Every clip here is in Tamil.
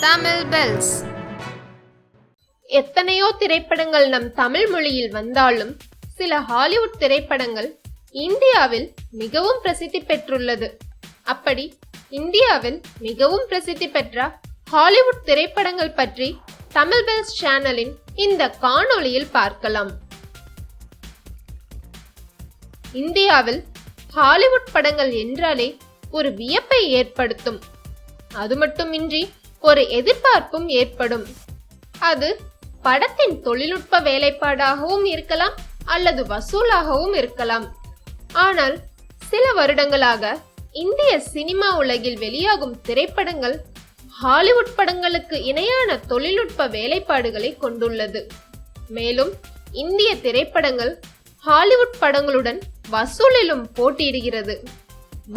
தமிழ் பெல்ஸ். எத்தனையோ திரைப்படங்கள் நம் தமிழ் மொழியில் வந்தாலும் சில ஹாலிவுட் திரைப்படங்கள் இந்தியாவில் மிகவும் பிரசித்தி பெற்றுள்ளது. அப்படி இந்தியாவில் மிகவும் பிரசித்தி பெற்ற ஹாலிவுட் திரைப்படங்கள் பற்றி தமிழ் பெல்ஸ் சேனலின் இந்த காணொளியில் பார்க்கலாம். இந்தியாவில் ஹாலிவுட் படங்கள் என்றாலே ஒரு வியப்பை ஏற்படுத்தும். அது மட்டுமின்றி ஒரு எதிர்பார்ப்பும் ஏற்படும். அது படத்தின் தொழில்நுட்ப வேலைப்பாடாகவும் இருக்கலாம் அல்லது வசூலாகவும் இருக்கலாம். ஆனால் சில வருடங்களாக இந்திய சினிமா உலகில் வெளியாகும் திரைப்படங்கள் ஹாலிவுட் படங்களுக்கு இணையான தொழில்நுட்ப வேலைப்பாடுகளை கொண்டுள்ளது. மேலும் இந்திய திரைப்படங்கள் ஹாலிவுட் படங்களுடன் வசூலிலும் போட்டியிடுகிறது.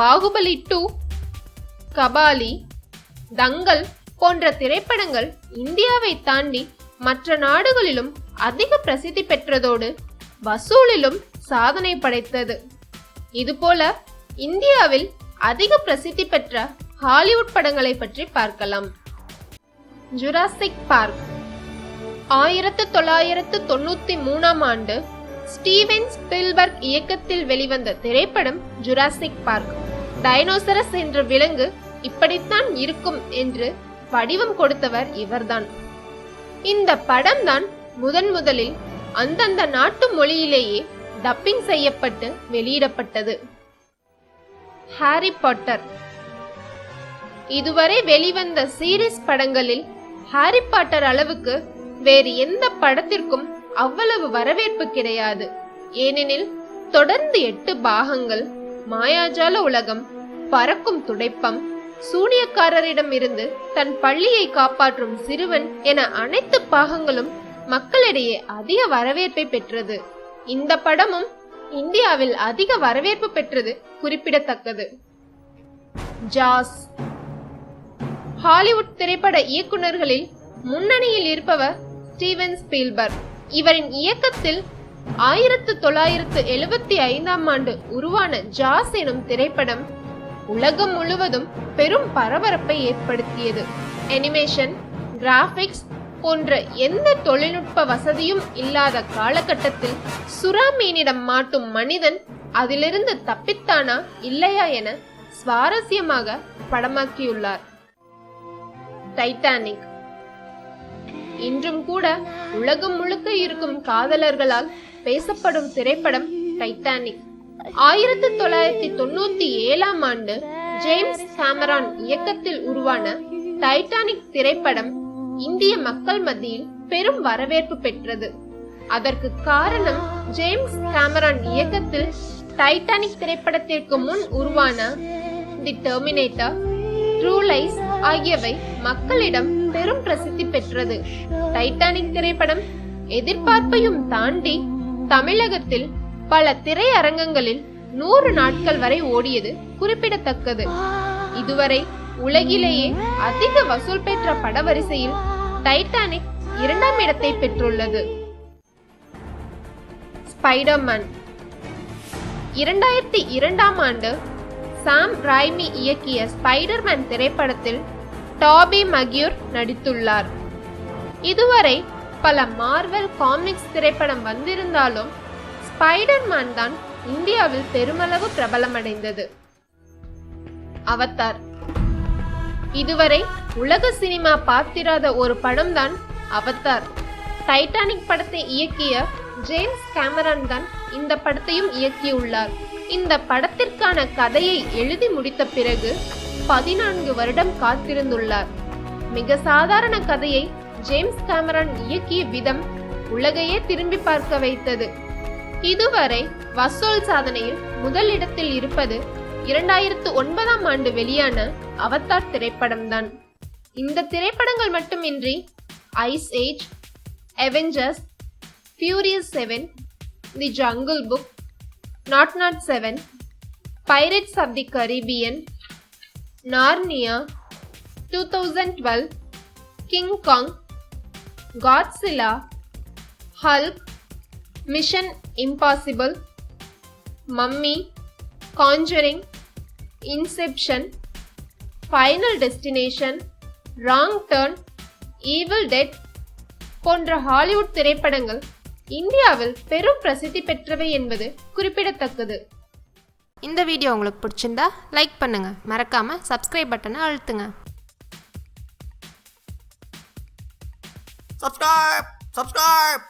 பாகுபலி 2, கபாலி, தங்கல் போன்ற திரைப்படங்கள் இந்தியாவை தாண்டி மற்ற நாடுகளிலும் அதிக பிரசித்தி பெற்றதோடு வசூலிலும் சாதனை படைத்தது. இதுபோல இந்தியாவில் அதிக பிரசித்தி பெற்ற ஹாலிவுட் படங்களை பற்றி பார்க்கலாம். ஜுராசிக் பார்க் 1993ஆம் ஆண்டு ஸ்டீவன் ஸ்பீல்பர்க் இயக்கத்தில் வெளிவந்த திரைப்படம் ஜுராசிக் பார்க். டைனோசரஸ் என்ற விலங்கு இப்படித்தான் இருக்கும் என்று வடிவம் கொடுத்தவர் இவர்தான். இந்த படம்தான் முதலில் அந்தந்த நாட்டு மொழியிலேயே டப்பிங் செய்யப்பட்டு வெளியிடப்பட்டது. Harry Potter. இதுவரை வெளிவந்த சீரிஸ் படங்களில் ஹாரி பாட்டர் அளவுக்கு வேறு எந்த படத்திற்கும் அவ்வளவு வரவேற்பு கிடையாது. ஏனெனில் தொடர்ந்து 8 பாகங்கள், மாயாஜால உலகம், பறக்கும் துடைப்பம், சூனியக்காரரிடம் இருந்து தன் பள்ளியை காப்பாற்றும் சிறுவன் என அனைத்து பாகங்களும் மக்களிடையே அதிக வரவேற்பை பெற்றது. இந்த படமும் இந்தியாவில் அதிக வரவேற்பு பெற்றது குறிப்பிடத்தக்கது. ஜாஸ். ஹாலிவுட் திரைப்பட இயக்குநர்களில் முன்னணியில் இருப்பவர் ஸ்டீவன் ஸ்பீல்பர்க். இவரின் இயக்கத்தில் 1975ஆம் ஆண்டு உருவான ஜாஸ் எனும் திரைப்படம் உலகம் முழுவதும் பெரும் பரபரப்பை ஏற்படுத்தியது. அனிமேஷன், கிராபிக்ஸ் போன்ற எந்த தொழில்நுட்ப வசதியும் இல்லாத காலகட்டத்தில் சுறா மீனிடம் மாட்டும் மனிதன் அதிலிருந்து தப்பித்தானா இல்லையா என சுவாரஸ்யமாக படமாக்கியுள்ளார். டைட்டானிக். இன்றும் கூட உலகம் முழுக்க இருக்கும் காதலர்களால் பேசப்படும் திரைப்படம் டைட்டானிக். 1997ஆம் ஆண்டு ஜேம்ஸ் கேமரான் இயக்கத்தில் உருவான டைட்டானிக் திரைப்படம் இந்திய மக்கள் மத்தியில் பெரும் வரவேற்பு பெற்றது. அதற்கு காரணம் ஜேம்ஸ் கேமரான் இயக்கத்தில் டைட்டானிக் திரைப்படத்திற்கு முன் உருவான தி டெர்மினேட்டர், ட்ரூ லைஸ் ஆகியவை மக்களிடம் பெரும் பிரசித்தி பெற்றது. டைட்டானிக் திரைப்படம் எதிர்பார்ப்பையும் தாண்டி தமிழகத்தில் பல திரையரங்கங்களில் 100 நாட்கள் வரை ஓடியது குறிப்பிடத்தக்கது. இதுவரை உலகிலேயே அதிக வசூல் பெற்ற பட வரிசையில் டைட்டானிக் 2ஆம் இடத்தை பெற்றுள்ளது. ஸ்பைடர்மேன். 2002ஆம் ஆண்டு சாம் ராய்மி இயக்கிய ஸ்பைடர்மேன் திரைப்படத்தில் டாபி மக்யூர் நடித்துள்ளார். இதுவரை பல மார்வெல் காமிக்ஸ் திரைப்படம் வந்திருந்தாலும் ஸ்பைடர்மேன் தான் இந்தியாவில் பெருமளவு பிரபலமடைந்தது. அவதார். இதுவரை உலக சினிமா பார்த்திராத ஒரு படம் தான் அவதார். டைட்டானிக் படத்தை இயக்கிய ஜேம்ஸ் கேமரான் தான் இந்த படத்தையும் இயக்கியுள்ளார். இந்த படத்திற்கான கதையை எழுதி முடித்த பிறகு 14 வருடம் காத்திருந்துள்ளார். மிக சாதாரண கதையை ஜேம்ஸ் கேமரான் இயக்கிய விதம் உலகையே திரும்பி பார்க்க வைத்தது. இதுவரை வசூல் சாதனையில் முதலிடத்தில் இருப்பது 2009ஆம் ஆண்டு வெளியான அவதார் திரைப்படம்தான். இந்த திரைப்படங்கள் மட்டுமின்றி Ice Age, Avengers, Furious 7, the Jungle Book, 007, Pirates of the Caribbean, Narnia, 2012, King Kong, Godzilla, Hulk, Mission Impossible, Mummy, Conjuring, Inception, Final Destination, Wrong Turn, Evil Dead போன்ற ஹாலிவுட் திரைப்படங்கள் இந்தியாவில் பெரும் பிரசித்தி பெற்றவை என்பது குறிப்பிடத்தக்கது. இந்த வீடியோ உங்களுக்கு பிடிச்சிருந்தா லைக் பண்ணுங்க, மறக்காம சப்ஸ்கிரைப் பட்டனை அழுத்துங்க. Subscribe!